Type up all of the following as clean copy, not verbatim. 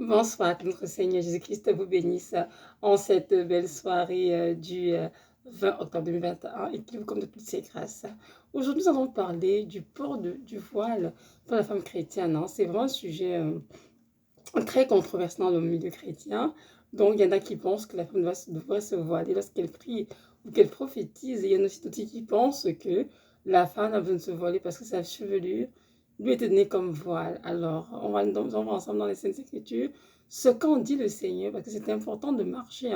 Bonsoir, que notre Seigneur Jésus-Christ vous bénisse en cette belle soirée du 20 octobre 2021 et qu'il vous comme de toutes ses grâces. Aujourd'hui, nous allons parler du port du voile pour la femme chrétienne. C'est vraiment un sujet très controversé dans le milieu chrétien. Donc, il y en a qui pensent que la femme doit se voiler lorsqu'elle prie ou qu'elle prophétise. Et il y en a aussi d'autres qui pensent que la femme a besoin de se voiler parce que sa chevelure lui était donnée comme voile. Alors, on va ensemble dans les Saintes Écritures ce qu'en dit le Seigneur, parce que c'est important de marcher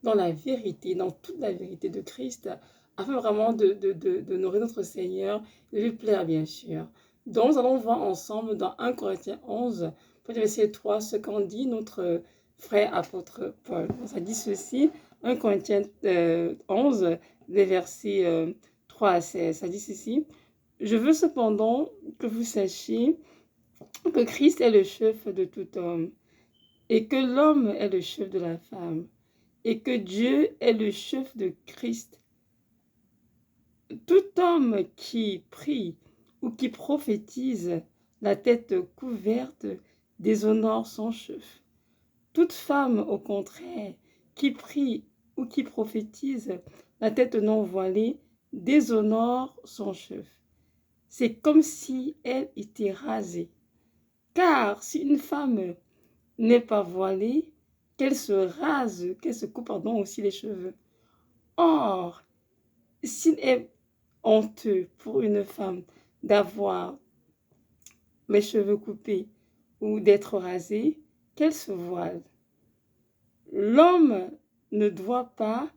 dans la vérité, dans toute la vérité de Christ, afin vraiment de nourrir notre Seigneur, de lui plaire bien sûr. Donc, nous allons voir ensemble dans 1 Corinthiens 11, verset 3, ce qu'en dit notre frère apôtre Paul. Ça dit ceci, 1 Corinthiens 11, des versets 3 à 16. Ça dit ceci, « Je veux cependant que vous sachiez que Christ est le chef de tout homme, et que l'homme est le chef de la femme, et que Dieu est le chef de Christ. Tout homme qui prie ou qui prophétise la tête couverte déshonore son chef. Toute femme, au contraire, qui prie ou qui prophétise la tête non voilée déshonore son chef. C'est comme si elle était rasée. Car si une femme n'est pas voilée, qu'elle se rase, qu'elle se coupe aussi les cheveux. Or, s'il est honteux pour une femme d'avoir les cheveux coupés ou d'être rasée, qu'elle se voile. L'homme ne doit pas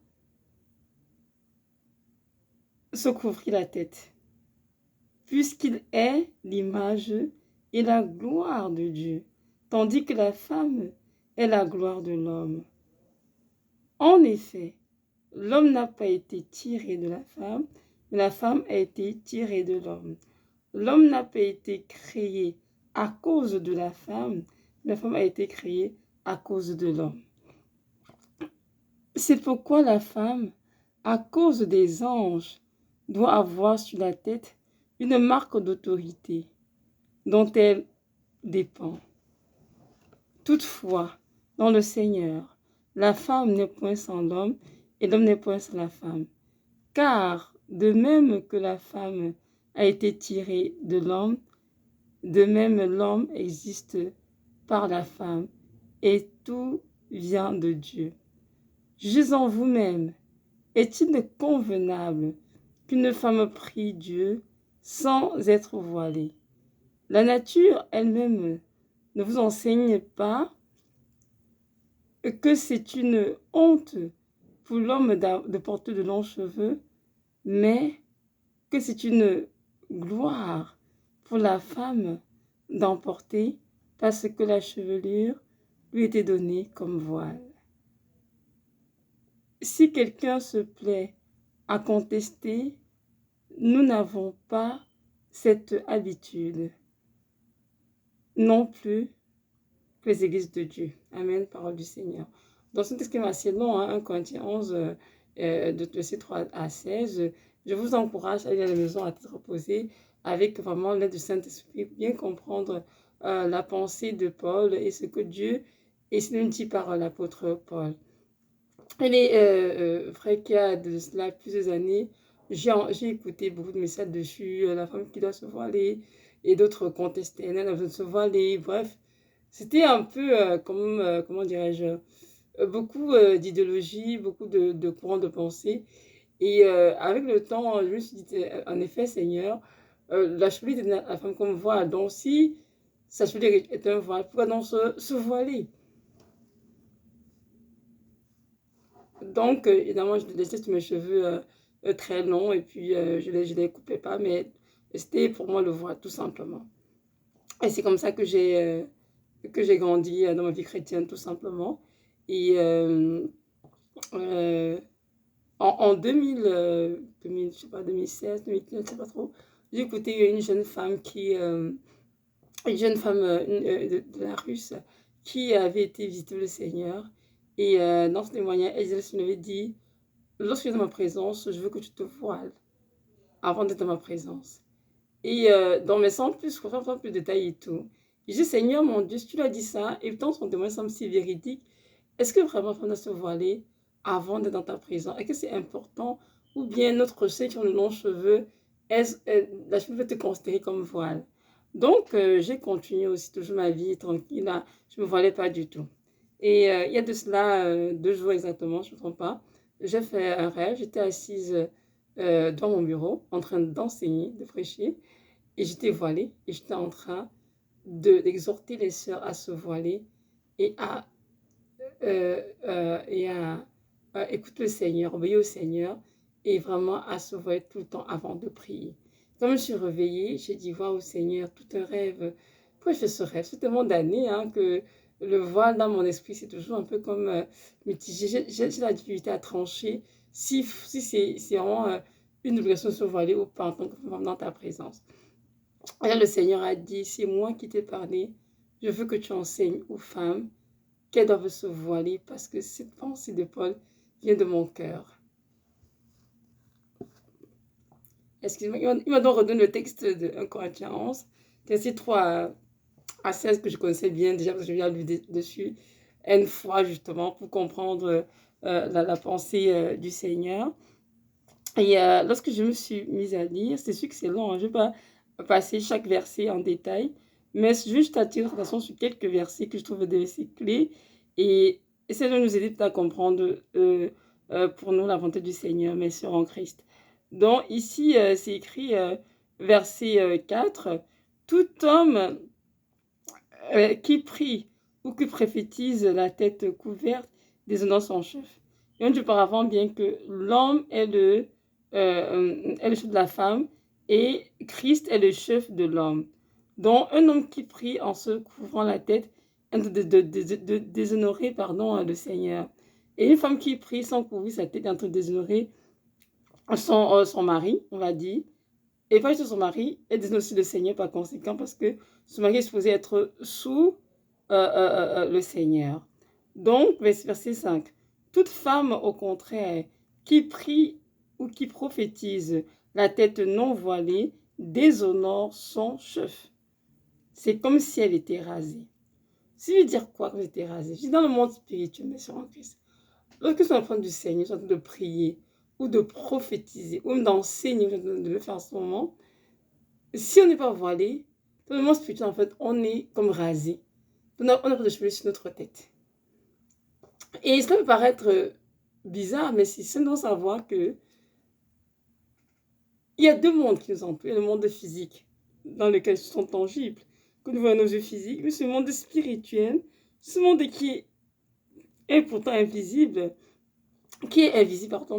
se couvrir la tête, puisqu'il est l'image et la gloire de Dieu, tandis que la femme est la gloire de l'homme. En effet, l'homme n'a pas été tiré de la femme, mais la femme a été tirée de l'homme. L'homme n'a pas été créé à cause de la femme, mais la femme a été créée à cause de l'homme. C'est pourquoi la femme, à cause des anges, doit avoir sur la tête une marque d'autorité dont elle dépend. Toutefois, dans le Seigneur, la femme n'est point sans l'homme et l'homme n'est point sans la femme. Car de même que la femme a été tirée de l'homme, de même l'homme existe par la femme et tout vient de Dieu. Jugez en vous-même, est-il convenable qu'une femme prie Dieu sans être voilée? La nature elle-même ne vous enseigne pas que c'est une honte pour l'homme de porter de longs cheveux, mais que c'est une gloire pour la femme d'en porter parce que la chevelure lui était donnée comme voile. Si quelqu'un se plaît à contester, nous n'avons pas cette habitude, non plus que les églises de Dieu. Amen, parole du Seigneur. Dans ce texte qui est assez long, 1 Corinthiens 11, de verset 3 à 16, je vous encourage à aller à la maison à tête reposée avec vraiment l'aide du Saint-Esprit pour bien comprendre la pensée de Paul et ce que Dieu nous dit par l'apôtre Paul. Elle est vrai qu'il y a de cela plusieurs années, j'ai écouté beaucoup de messages dessus, la femme qui doit se voiler et d'autres contestaient, elle a besoin de se voiler, bref. C'était un peu comment dirais-je, beaucoup d'idéologie, beaucoup de courants de pensée. Et avec le temps, je me suis dit, en effet, Seigneur, la chevelure de la femme comme voile. Donc, si sa chevelure est un voile, pourquoi donc se voiler? Donc, évidemment, je laissais mes cheveux très longs et puis je les coupais pas, mais c'était pour moi le voile, tout simplement. Et c'est comme ça que j'ai grandi dans ma vie chrétienne, tout simplement. Et en 2000, je sais pas, 2016, 2015, je sais pas trop, j'ai écouté une jeune femme de la Russe qui avait été visiter le Seigneur. Et dans ce témoignage, elle m'avait dit, lorsque tu es dans ma présence, je veux que tu te voiles avant d'être dans ma présence. Et sans plus de détails et tout. Je dis, Seigneur, mon Dieu, si tu lui as dit ça, et pourtant son témoin semble si véridique, est-ce que vraiment la femme doit se voiler avant d'être dans ta présence? Est-ce que c'est important? Ou bien notre sait sur le long-cheveux, la cheveux peut te considérer comme voile? Donc, j'ai continué aussi toujours ma vie tranquille, là. Je ne me voilais pas du tout. Et il y a de cela 2 jours exactement, je ne me trompe pas, j'ai fait un rêve, j'étais assise dans mon bureau en train d'enseigner, de prêcher, et j'étais voilée, et j'étais en train d'exhorter les sœurs à se voiler et à écouter le Seigneur, obéir au Seigneur et vraiment à se voiler tout le temps avant de prier. Quand je me suis réveillée, j'ai dit, waouh Seigneur, tout un rêve. Pourquoi je fais ce rêve? C'est tellement d'années que le voile dans mon esprit, c'est toujours un peu comme mitigé. J'ai la difficulté à trancher si c'est vraiment une obligation de se voiler ou pas en tant que femme dans ta présence. Et là, le Seigneur a dit, c'est moi qui t'ai parlé, je veux que tu enseignes aux femmes qu'elles doivent se voiler parce que cette pensée de Paul vient de mon cœur. Excuse-moi, il m'a donc redonné le texte de 1 Corinthiens 11, verset 3 à 16 que je connaissais bien déjà parce que je lu dessus une fois justement pour comprendre la pensée du Seigneur. Et lorsque je me suis mise à lire, c'est sûr que c'est long, hein, je ne vais pas passer chaque verset en détail, mais juste attirer l'attention sur quelques versets que je trouve des versets clés et essayer de nous aider à comprendre pour nous la volonté du Seigneur, mais sur en Christ. Donc ici, c'est écrit verset 4, tout homme qui prie ou qui prophétise la tête couverte déshonore son chef. Et on dit auparavant bien que l'homme est le chef de la femme et Christ est le chef de l'homme. Donc un homme qui prie en se couvrant la tête est de déshonorer le Seigneur. Et une femme qui prie sans couvrir sa tête est en train de déshonorer son mari, on va dire. Et pas juste son mari, elle déshonore aussi le Seigneur par conséquent parce que son mari est supposé être sous le Seigneur. Donc, verset 5. Toute femme, au contraire, qui prie ou qui prophétise la tête non voilée, déshonore son chef. C'est comme si elle était rasée. Ça veut dire quoi quand elle était rasée? Je dis dans le monde spirituel, mais sur en Christ. Lorsque nous sommes en train du Seigneur, nous sommes en train de prier, ou de prophétiser, ou même d'enseigner, de le faire en ce moment, si on n'est pas voilé, dans le monde spirituel, en fait, on est comme rasé. On n'a pas de cheveux sur notre tête. Et ça peut paraître bizarre, mais c'est seulement savoir que il y a 2 mondes qui nous entourent. Il y a le monde physique, dans lequel ils sont tangibles, que nous voyons nos yeux physiques, mais ce monde spirituel, ce monde qui est pourtant invisible,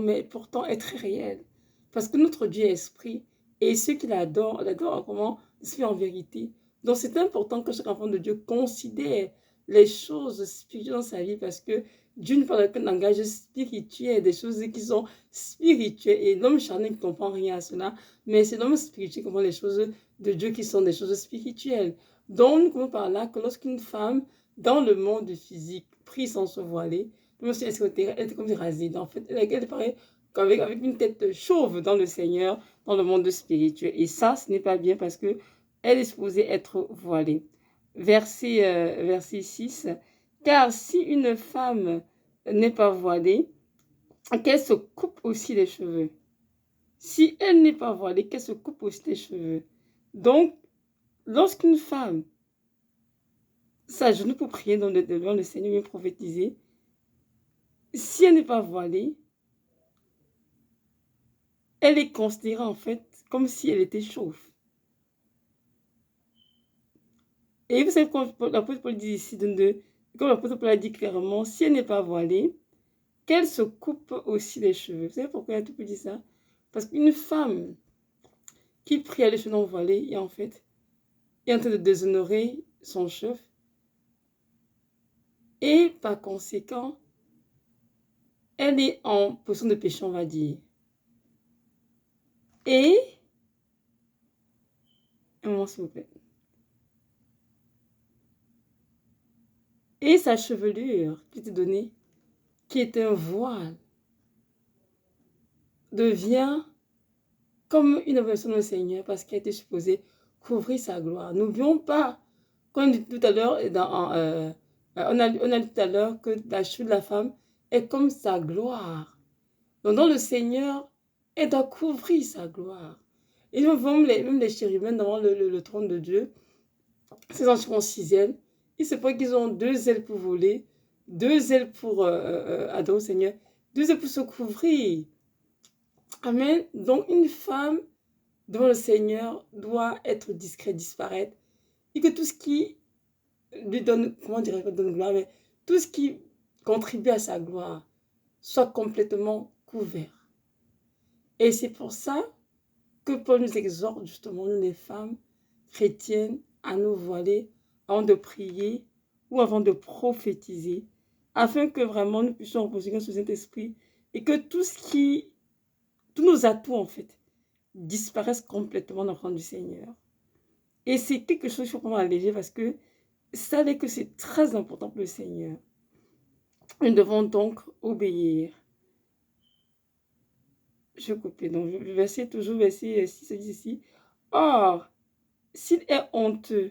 mais pourtant est très réel. Parce que notre Dieu est esprit, et ceux qui l'adorent comment esprit en vérité. Donc c'est important que chaque enfant de Dieu considère les choses spirituelles dans sa vie, parce que Dieu ne parle qu'un langage spirituel, des choses qui sont spirituelles, et l'homme charnel ne comprend rien à cela, mais c'est l'homme spirituel qui comprend les choses de Dieu qui sont des choses spirituelles. Donc nous comprenons par là que lorsqu'une femme dans le monde physique prie sans se voiler, je me suis elle était comme rasée. En fait, elle paraît avec une tête chauve dans le Seigneur, dans le monde spirituel. Et ça, ce n'est pas bien parce que elle est supposée être voilée. Verset 6. Car si une femme n'est pas voilée, qu'elle se coupe aussi les cheveux. Si elle n'est pas voilée, qu'elle se coupe aussi les cheveux. Donc, lorsqu'une femme s'agenouille pour prier devant le Seigneur et prophétiser, si elle n'est pas voilée, elle est considérée en fait comme si elle était chauve. Et vous savez, comme l'apôtre Paul dit ici, comme l'apôtre Paul a dit clairement, si elle n'est pas voilée, qu'elle se coupe aussi les cheveux. Vous savez pourquoi l'apôtre Paul dit ça? Parce qu'une femme qui prie à les cheveux non voilés, et en fait, est en train de déshonorer son chef. Et par conséquent, elle est en position de péché, on va dire. Et, un moment s'il vous plaît. Et sa chevelure qui était donnée, qui est un voile, devient comme une aversion au Seigneur parce qu'elle était supposée couvrir sa gloire. N'oublions pas Comme on dit tout à l'heure, on a dit tout à l'heure que la cheveux de la femme est comme sa gloire. Donc, dans le Seigneur, elle doit couvrir sa gloire. Et même les chérubins devant le trône de Dieu, ces anges ont 6 ailes. Il se peut qu'ils ont 2 ailes pour voler, 2 ailes pour adorer au Seigneur, 2 ailes pour se couvrir. Amen. Donc, une femme devant le Seigneur doit être discrète, disparaître. Et que tout ce qui lui donne, comment dirais-je, donne gloire, mais tout ce qui contribue à sa gloire soit complètement couvert. Et c'est pour ça que Paul nous exhorte justement, nous les femmes chrétiennes, à nous voiler avant de prier ou avant de prophétiser, afin que vraiment nous puissions reposer sur cet esprit et que tous nos atouts en fait, disparaissent complètement dans le plan du Seigneur. Et c'est quelque chose qu'il faut prendre à léger parce que savez que c'est très important pour le Seigneur. Nous devons donc obéir. Je coupe donc, toujours verset 6, ça dit ici. Or, s'il est honteux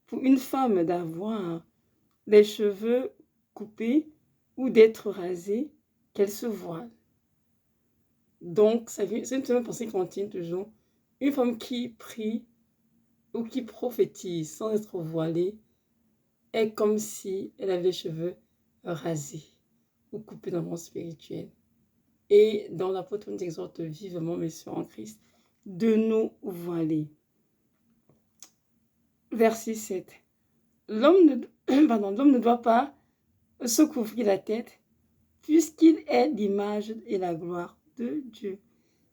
pour une femme d'avoir les cheveux coupés ou d'être rasée, qu'elle se voile. Donc, c'est une pensée continue toujours. Une femme qui prie ou qui prophétise sans être voilée est comme si elle avait les cheveux rasés ou coupés dans le monde spirituel. Et dans l'apôtre nous exhorte vivement, mes soeurs en Christ, de nous voiler. Verset 7. L'homme ne doit pas se couvrir la tête, puisqu'il est l'image et la gloire de Dieu,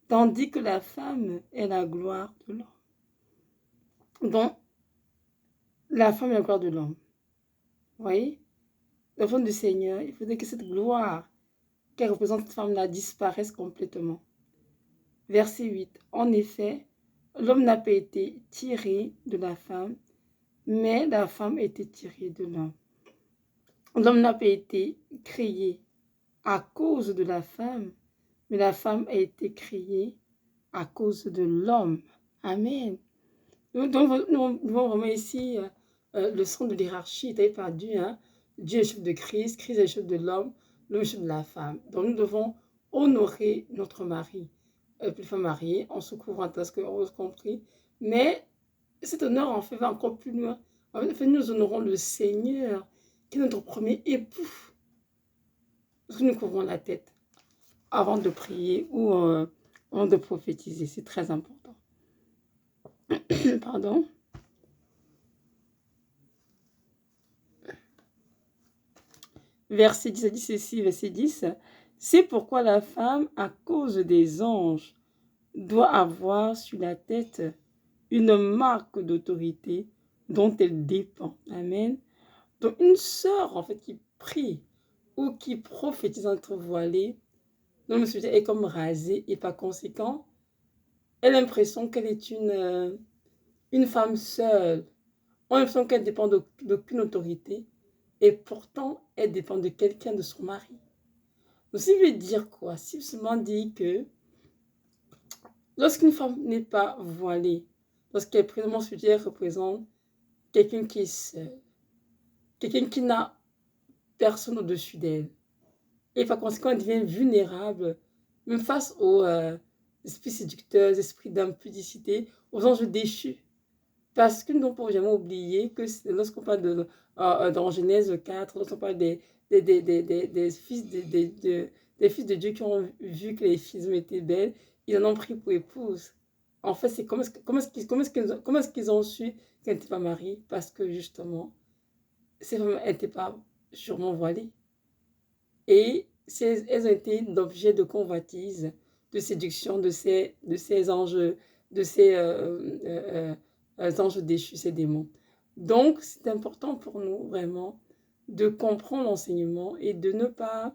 tandis que la femme est la gloire de l'homme. Donc, la femme est la gloire de l'homme. Vous voyez? L'enfant du Seigneur, il faudrait que cette gloire qu'elle représente, cette femme-là, disparaisse complètement. Verset 8. En effet, l'homme n'a pas été tiré de la femme, mais la femme a été tirée de l'homme. L'homme n'a pas été créé à cause de la femme, mais la femme a été créée à cause de l'homme. Amen. Nous voyons vraiment ici le centre de l'hierarchie établi par Dieu. Hein? Dieu est le chef de Christ, Christ est le chef de l'homme est le chef de la femme. Donc nous devons honorer notre mari. Plus femme mariée, en se couvrant à ce que on a compris. Mais cet honneur en fait va encore plus loin. En fait, nous honorons le Seigneur, qui est notre premier époux. Parce que nous couvrons la tête avant de prier ou avant de prophétiser. C'est très important. Pardon. Verset 10, ça dit ceci, verset 10. C'est pourquoi la femme, à cause des anges, doit avoir sur la tête une marque d'autorité dont elle dépend. Amen. Donc une sœur, en fait, qui prie ou qui prophétise entre voilée, donc le sujet est comme rasé et par conséquent, elle a l'impression qu'elle est une femme seule. On a l'impression qu'elle dépend d'aucune autorité et pourtant, elle dépend de quelqu'un, de son mari. Donc, ça veut dire quoi? Si seulement dit que lorsqu'une femme n'est pas voilée, lorsqu'elle présente sujet représente quelqu'un qui est seul, quelqu'un qui n'a personne au-dessus d'elle, et par conséquent, elle devient vulnérable, même face aux esprits séducteurs, aux esprits d'impudicité, aux anges déchus. Parce que nous ne pouvons jamais oublier que lorsqu'on parle dans Genèse 4, lorsqu'on parle des fils des fils de Dieu qui ont vu que les filles étaient belles, ils en ont pris pour épouse. En fait, c'est comment est-ce qu'ils ont su qu'elles n'étaient pas mariées? Parce que justement, ces femmes n'étaient pas sûrement voilées. Et elles ont été l'objet de convoitise, de séduction de ces anges, de ces anges déchus, ces démons. Donc, c'est important pour nous, vraiment, de comprendre l'enseignement et de ne pas,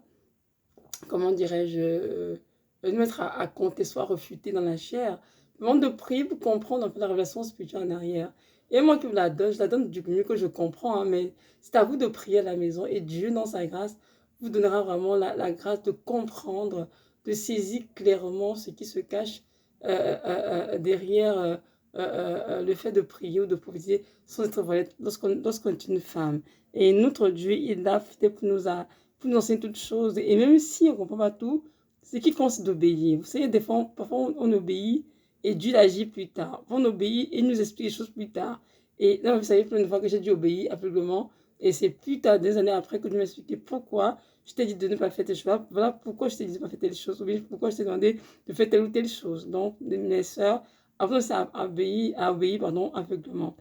comment dirais-je, nous mettre à compter, soit refuter dans la chair, vraiment de prier pour comprendre un peu la révélation spirituelle en arrière. Et moi qui vous la donne, je la donne du mieux que je comprends, hein, mais c'est à vous de prier à la maison et Dieu, dans sa grâce, vous donnera vraiment la grâce de comprendre, de saisir clairement ce qui se cache derrière le fait de prier ou de prophétiser sans être voilé lorsqu'on est une femme. Et notre Dieu, il a fait pour nous enseigner toutes choses. Et même si on ne comprend pas tout, ce qui compte, c'est d'obéir. Vous savez, des fois, parfois, on obéit et Dieu agit plus tard. On obéit et il nous explique les choses plus tard. Et là, vous savez, plein de fois que j'ai dû obéir aveuglement. Et c'est plus tard, des années après, que Dieu m'a expliqué pourquoi je t'ai dit de ne pas faire telle chose. Voilà pourquoi je t'ai dit de ne pas faire telle chose. Ou bien pourquoi je t'ai demandé de faire telle ou telle chose. Donc, mes sœurs, avant, c'est à obéir, pardon, aveuglement.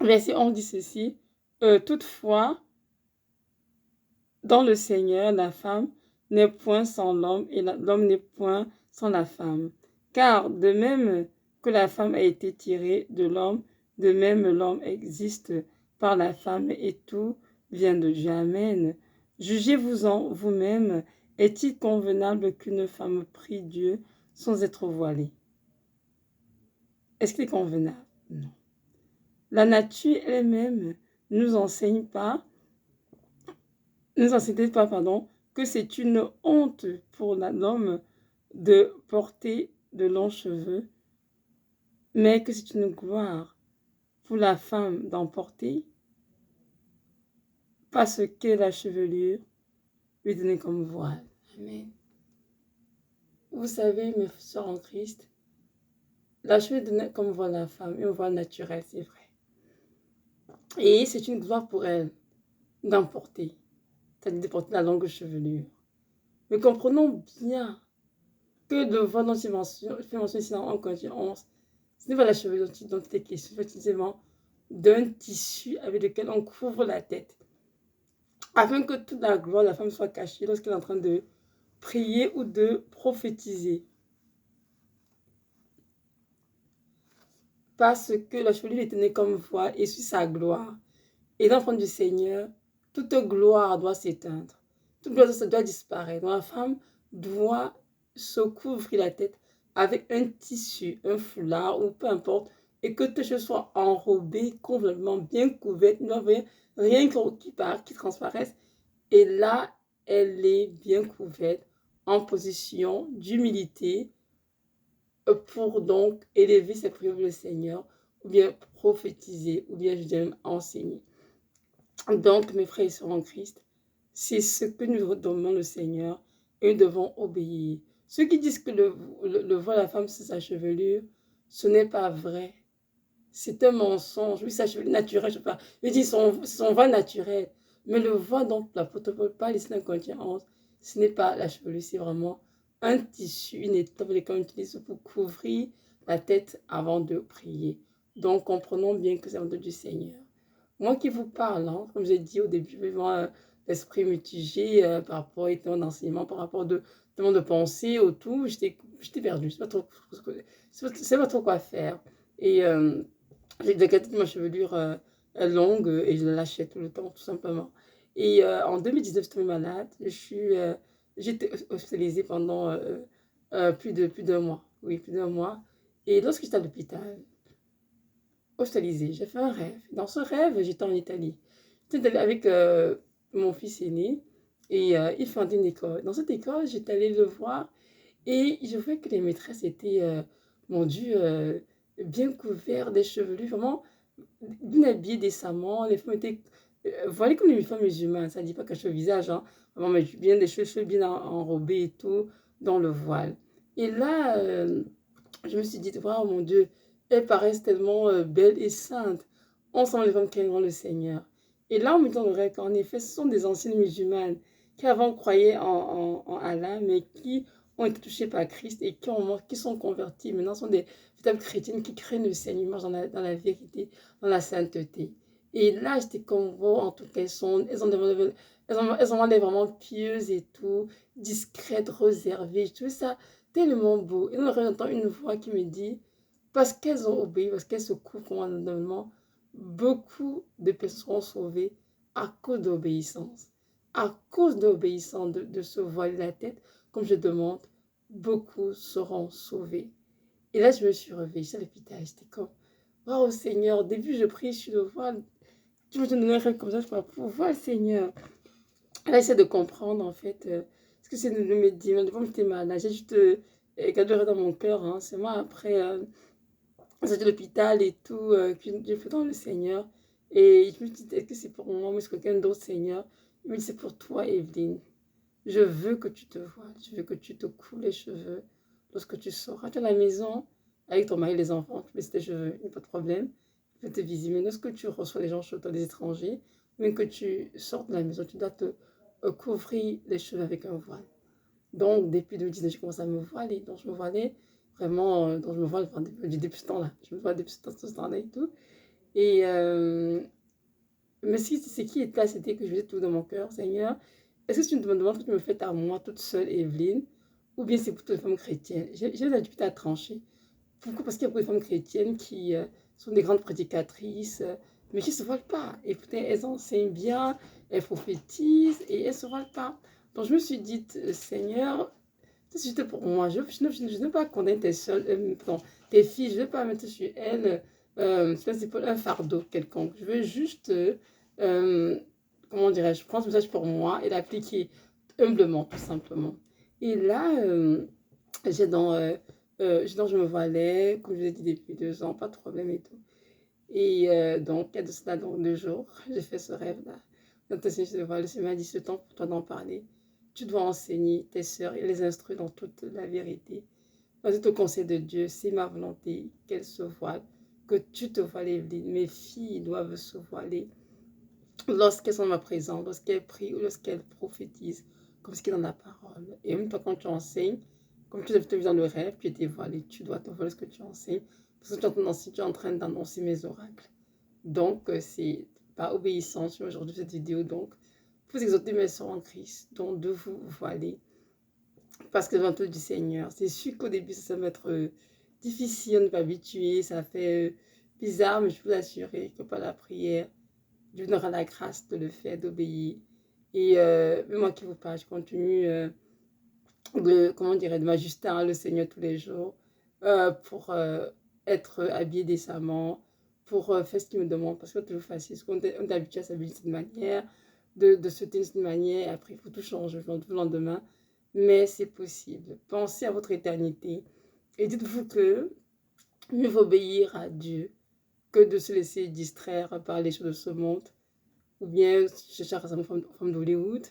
Verset 11 dit ceci. Toutefois, dans le Seigneur, la femme n'est point sans l'homme et l'homme n'est point sans la femme. Car de même que la femme a été tirée de l'homme, de même l'homme existe par la femme et tout vient de Dieu. Amen. Jugez-vous-en vous-même. Est-il convenable qu'une femme prie Dieu sans être voilée? Est-ce qu'il est convenable? Non. La nature elle-même nous enseigne pas que c'est une honte pour l'homme de porter de longs cheveux, mais que c'est une gloire pour la femme d'en porter, parce que la chevelure lui est donnée comme voile. Amen. Vous savez, mes soeurs en Christ, la chevelure est donnée comme voile à la femme, une voile naturelle, c'est vrai. Et c'est une gloire pour elle d'en porter, c'est-à-dire de porter la longue chevelure. Mais comprenons bien que de voir dans ces mentions, je fais mention ici en Corinthiens 11, ce n'est pas la chevelure dont il est question, effectivement, d'un tissu avec lequel on couvre la tête, afin que toute la gloire de la femme soit cachée lorsqu'elle est en train de prier ou de prophétiser. Parce que la chevelure est tenue comme voile et suit sa gloire. Et dans le front du Seigneur, toute gloire doit s'éteindre. Toute gloire doit disparaître. Donc la femme doit se couvrir la tête avec un tissu, un foulard ou peu importe, et que tes cheveux soient enrobés, complètement bien couverts, il n'y a rien qui transparaisse. Et là, elle est bien couverte en position d'humilité pour donc élever ses prières pour le Seigneur, ou bien prophétiser, ou bien je dirais même enseigner. Donc, mes frères et sœurs en Christ, c'est ce que nous demandons le Seigneur et nous devons obéir. Ceux qui disent que le voile à la femme, c'est sa chevelure, ce n'est pas vrai. C'est un mensonge. Oui, sa chevelure naturelle, je ne sais pas. Il dit son voile naturel. Mais le voile dont l'apôtre Paul parle ici dans Corinthiens 11, ce n'est pas la chevelure, c'est vraiment un tissu, une étoffe que l'on utilise pour couvrir la tête avant de prier. Donc, comprenons bien que c'est l'ordre du Seigneur. Moi qui vous parle, hein, comme j'ai dit au début, vraiment l'esprit mitigé par rapport à d'enseignement, par rapport de pensée, au tout, j'étais perdue, je sais pas trop quoi faire. Et j'ai décalé ma chevelure longue et je la lâchais tout le temps, tout simplement. Et en 2019, je suis tombée malade, j'ai été hospitalisée pendant plus d'un mois, oui, plus d'un mois. Et lorsque j'étais à l'hôpital, hospitalisée, j'ai fait un rêve. Dans ce rêve, j'étais en Italie. J'étais avec mon fils aîné et il fondait une école. Dans cette école, j'étais allée le voir et je voyais que les maîtresses étaient, mon Dieu, bien couvertes, des chevelus, vraiment bien habillées décemment. Les femmes étaient voilées comme les femmes musulmanes. Ça ne dit pas cacher le visage, hein. Vraiment, mais bien des cheveux bien enrobés et tout, dans le voile. Et là, je me suis dit, waouh, mon Dieu, elles paraissent tellement belles et saintes. On sent les femmes qui aiment le Seigneur. Et là, on me dit dans le rêve qu'en effet, ce sont des anciennes musulmanes qui avant croyaient en Allah, mais qui ont été touchées par Christ et qui sont converties. Maintenant, ce sont des véritables chrétiennes qui craignent le Seigneur, marchent dans la vérité, dans la sainteté. Et là, j'étais comme, wow, en tout cas, elles ont l'air vraiment pieuses et tout, discrètes, réservées. Je trouvais ça tellement beau. Et là, j'entends une voix qui me dit, parce qu'elles ont obéi, parce qu'elles se couvrent commandement, beaucoup de personnes seront sauvées à cause d'obéissance. À cause d'obéissance, de se voiler la tête, comme je demande, beaucoup seront sauvés. Et là, je me suis réveillée, j'étais à l'hôpital, j'étais comme, waouh Seigneur, au début je prie sur le voile, tu me donnes un rêve comme ça, je peux pouvoir, Seigneur. Là, j'essaie de comprendre en fait ce que c'est de me dire, devant j'étais malade, j'ai juste gardé dans mon cœur, hein. C'est moi après C'était l'hôpital et tout, puis j'ai fait dans le Seigneur. Et je me dis, est-ce que c'est pour moi ou est-ce que quelqu'un d'autre, Seigneur? Il me dit, c'est pour toi, Evelyne. Je veux que tu te voiles, je veux que tu te coules les cheveux. Lorsque tu seras à la maison, avec ton mari et les enfants, tu laisses tes cheveux, il n'y a pas de problème. Je vais te visiter. Mais lorsque tu reçois les gens chez toi, des étrangers, même que tu sors de la maison, tu dois te couvrir les cheveux avec un voile. Donc, depuis 2019, j'ai commencé à me voiler. Donc, je me voilais vraiment, donc je me voile enfin, depuis ce temps-là. Je me voile depuis ce temps-là et tout. Et, mais ce qui est là, c'était que je faisais tout dans mon cœur, Seigneur. Est-ce que tu me demandes que tu me fais à moi toute seule, Evelyne, ou bien c'est pour toutes les femmes chrétiennes? J'ai la difficulté à trancher. Pourquoi? Parce qu'il y a beaucoup de femmes chrétiennes qui sont des grandes prédicatrices, mais qui ne se voilent pas. Et peut-être elles enseignent bien, elles prophétisent et elles ne se voilent pas. Donc je me suis dit, Seigneur, c'est juste pour moi. Je ne veux pas condamner tes soeurs, tes filles, je ne veux pas mettre sur elles c'est pas un fardeau quelconque. Je veux juste, comment dirais-je, prendre ce message pour moi et l'appliquer humblement, tout simplement. Et là, je me voilais, comme je l'ai dit depuis 2 ans, pas de problème et tout. Et donc, il y a de cela, donc 2 jours, j'ai fait ce rêve-là. Donc, le Seigneur m'a dit, ce temps pour toi d'en parler. Tu dois enseigner tes sœurs et les instruire dans toute la vérité. Vas-y, au conseil de Dieu, c'est ma volonté qu'elles se voilent, que tu te voiles, Evelyne. Mes filles doivent se voiler lorsqu'elles sont dans ma présence, lorsqu'elles prient ou lorsqu'elles prophétisent, comme ce qui est dans la parole. Et même toi, quand tu enseignes, comme tu te vis dans le rêve, tu es voilé, tu dois te voiler ce que tu enseignes, parce que tu es en train d'annoncer mes oracles. Donc, c'est par obéissance aujourd'hui cette vidéo. Donc, vous exhorter mes soeurs en Christ, donc de vous voiler parce que devant tout du Seigneur. C'est sûr qu'au début, ça va être difficile, on n'est pas habitué, ça fait bizarre, mais je peux vous assurer que par la prière, Dieu vous donnera la grâce de le faire, d'obéir. Et même moi qui vous parle, je continue de m'ajuster à le Seigneur tous les jours pour être habillé décemment, pour faire ce qu'il me demande, parce que c'est toujours facile, parce qu'on est habitué à s'habiller de cette manière, de se tenir de cette manière, et après il faut tout changer le lendemain, mais c'est possible. Pensez à votre éternité et dites-vous que mieux vaut obéir à Dieu que de se laisser distraire par les choses de ce monde, ou bien chercher à une femme d'Hollywood,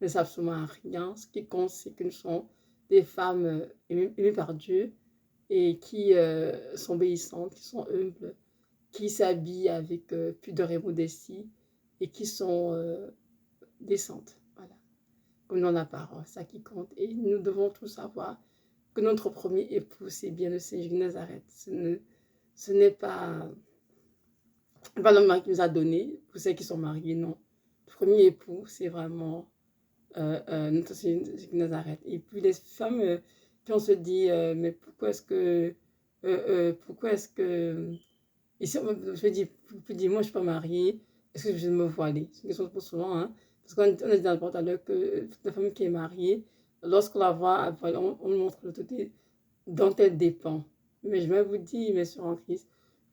ne savent absolument rien. Ce qui compte, c'est que nous sommes des femmes aimées par Dieu et qui sont obéissantes, qui sont humbles, qui s'habillent avec pudeur et modestie et qui sont décentes. Voilà. Comme dans la parole, ça qui compte. Et nous devons tous savoir que notre premier époux, c'est bien le Seigneur de Nazareth. Ce n'est pas l'homme qui nous a donné, pour ceux qui sont mariés, non. Le premier époux, c'est vraiment notre Seigneur de Nazareth. Et puis les femmes, puis on se dit, mais pourquoi est-ce que, ici, je dis, moi je ne suis pas mariée, est-ce que je vais me voiler? C'est une question pour souvent, hein. Parce qu'on a dit dans le tout à l'heure que toute la femme qui est mariée, lorsqu'on la voit, on lui montre le côté dont elle dépend. Mais je vais vous dire, mes soeurs en Christ,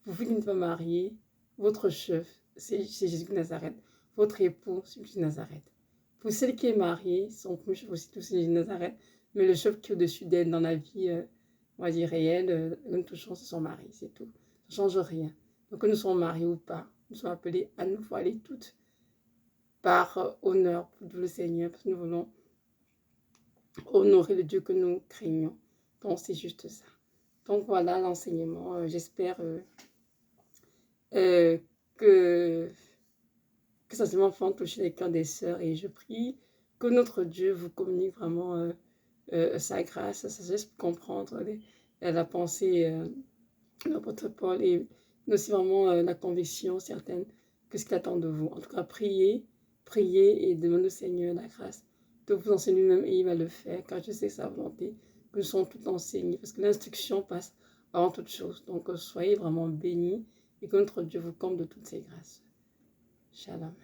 vous qui n'êtes pas mariée, votre chef, c'est Jésus de Nazareth. Votre époux, c'est Jésus de Nazareth. Pour celle qui est mariée, son premier chef aussi, c'est Jésus de Nazareth. Mais le chef qui est au-dessus d'elle dans la vie, on va dire réelle, nous touchons, c'est son mari, c'est tout. Ça ne change rien. Donc que nous soyons mariés ou pas, nous sommes appelés à nous voiler toutes par honneur pour le Seigneur, parce que nous voulons honorer le Dieu que nous craignons. Donc c'est juste ça. Donc voilà l'enseignement. J'espère que, que ça se fait toucher les cœurs des sœurs. Et je prie que notre Dieu vous communique vraiment sa grâce, sa sagesse pour comprendre la pensée de l'apôtre Paul et aussi vraiment la conviction certaine que ce qu'il attend de vous. En tout cas, priez et demandez au Seigneur la grâce de vous enseigner lui-même et il va le faire car je sais sa volonté que nous sommes tous enseignés parce que l'instruction passe avant toute chose. Donc soyez vraiment bénis et que notre Dieu vous comble de toutes ses grâces. Shalom.